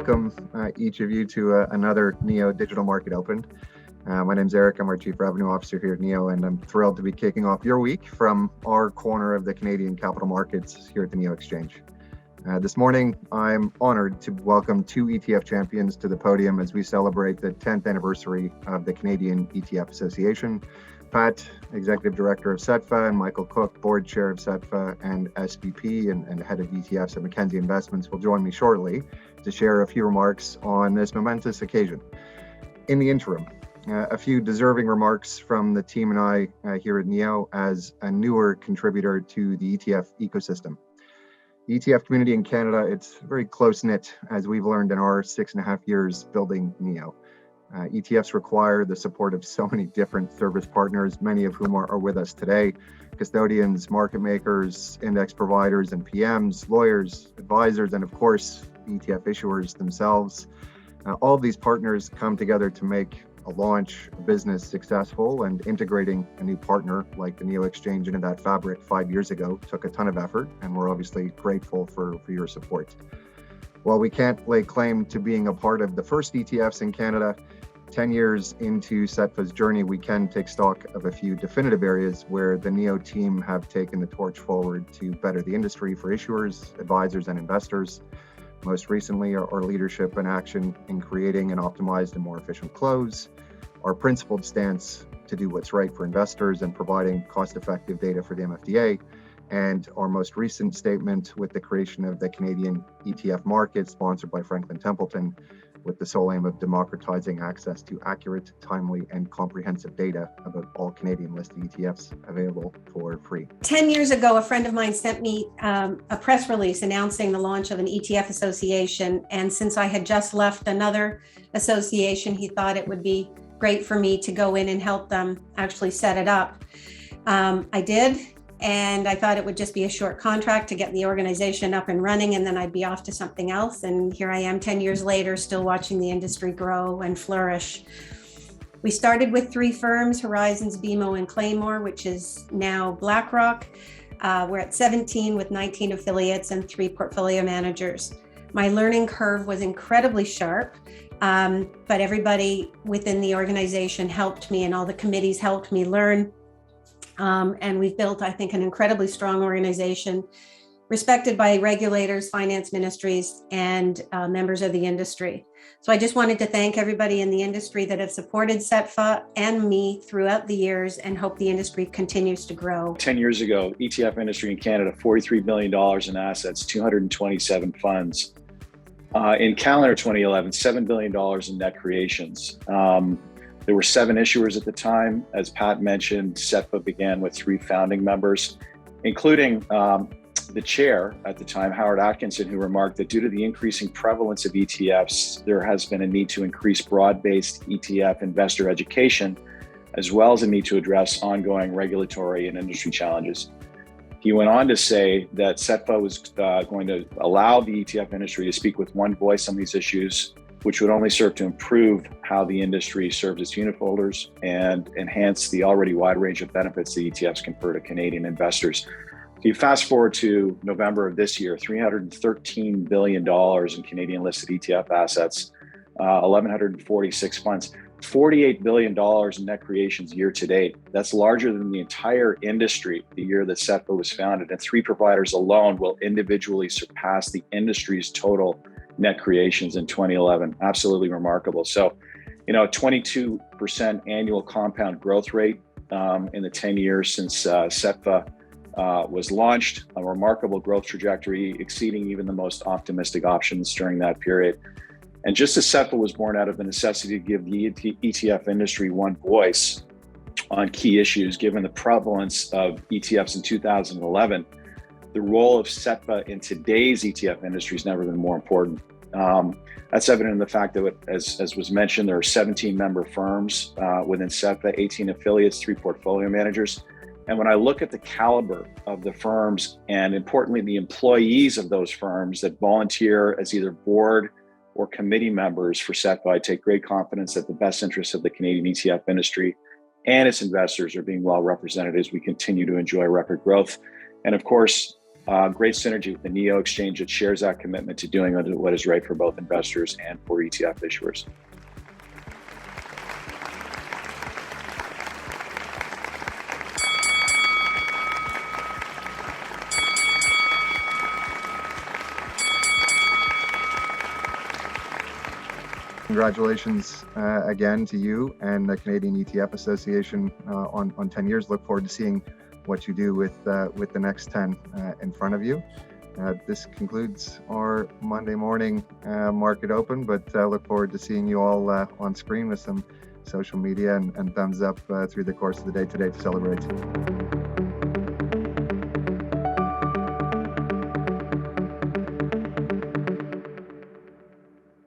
welcome each of you to another NEO Digital Market Open. My name's Eric, I'm our Chief Revenue Officer here at NEO, and I'm thrilled to be kicking off your week from our corner of the Canadian capital markets here at the NEO Exchange. This morning, I'm honored to welcome two ETF champions to the podium as we celebrate the 10th anniversary of the Canadian ETF Association. Pat, Executive Director of CETFA, and Michael Cook, Board Chair of CETFA and SVP and Head of ETFs at Mackenzie Investments, will join me shortly to share a few remarks on this momentous occasion. In the interim, a few deserving remarks from the team and I here at NEO as a newer contributor to the ETF ecosystem. The ETF community in Canada, it's very close-knit, as we've learned in our 6.5 years building NEO. ETFs require the support of so many different service partners, many of whom are with us today: custodians, market makers, index providers and PMs, lawyers, advisors, and of course, ETF issuers themselves. All of these partners come together to make a launch, a business successful, and integrating a new partner like the NEO Exchange into that fabric 5 years ago took a ton of effort, and we're obviously grateful for your support. While we can't lay claim to being a part of the first ETFs in Canada, 10 years into CETFA's journey, we can take stock of a few definitive areas where the NEO team have taken the torch forward to better the industry for issuers, advisors, and investors. Most recently, our leadership and action in creating an optimized and more efficient close, our principled stance to do what's right for investors and providing cost-effective data for the MFDA, and our most recent statement with the creation of the Canadian ETF market, sponsored by Franklin Templeton, with the sole aim of democratizing access to accurate, timely, and comprehensive data about all Canadian listed ETFs available for free. 10 years ago, a friend of mine sent me a press release announcing the launch of an ETF association. And since I had just left another association, he thought it would be great for me to go in and help them actually set it up. I did. And I thought it would just be a short contract to get the organization up and running, and then I'd be off to something else. And here I am 10 years later, still watching the industry grow and flourish. We started with 3 firms, Horizons, BMO, and Claymore, which is now BlackRock. We're at 17 with 19 affiliates and 3 portfolio managers. My learning curve was incredibly sharp, but everybody within the organization helped me, and all the committees helped me learn. And we've built, I think, an incredibly strong organization, respected by regulators, finance ministries, and members of the industry. So I just wanted to thank everybody in the industry that have supported CETFA and me throughout the years, and hope the industry continues to grow. 10 years ago, ETF industry in Canada, $43 billion in assets, 227 funds. In calendar 2011, $7 billion in net creations. There were 7 issuers at the time. As Pat mentioned, CETFA began with 3 founding members, including the chair at the time, Howard Atkinson, who remarked that due to the increasing prevalence of ETFs, there has been a need to increase broad-based ETF investor education, as well as a need to address ongoing regulatory and industry challenges. He went on to say that CETFA was going to allow the ETF industry to speak with one voice on these issues, which would only serve to improve how the industry serves its unitholders and enhance the already wide range of benefits the ETFs confer to Canadian investors. If you fast forward to November of this year, $313 billion in Canadian listed ETF assets, 1,146 funds, $48 billion in net creations year to date. That's larger than the entire industry the year that CETFA was founded, and 3 providers alone will individually surpass the industry's total net creations in 2011. Absolutely remarkable. So, 22% annual compound growth rate in the 10 years since CETFA was launched, a remarkable growth trajectory exceeding even the most optimistic options during that period. And just as CETFA was born out of the necessity to give the ETF industry one voice on key issues, given the prevalence of ETFs in 2011, the role of CETFA in today's ETF industry has never been more important. That's evident in the fact that, as was mentioned, there are 17 member firms within CETFA, 18 affiliates, 3 portfolio managers. And when I look at the caliber of the firms, and importantly, the employees of those firms that volunteer as either board or committee members for CETFA, I take great confidence that the best interests of the Canadian ETF industry and its investors are being well represented as we continue to enjoy record growth. And of course, great synergy with the NEO exchange that shares that commitment to doing what is right for both investors and for ETF issuers. Congratulations again to you and the Canadian ETF Association on 10 years. Look forward to seeing what you do with the next 10 in front of you. This concludes our Monday morning market open, but look forward to seeing you all on screen with some social media and thumbs up through the course of the day today to celebrate.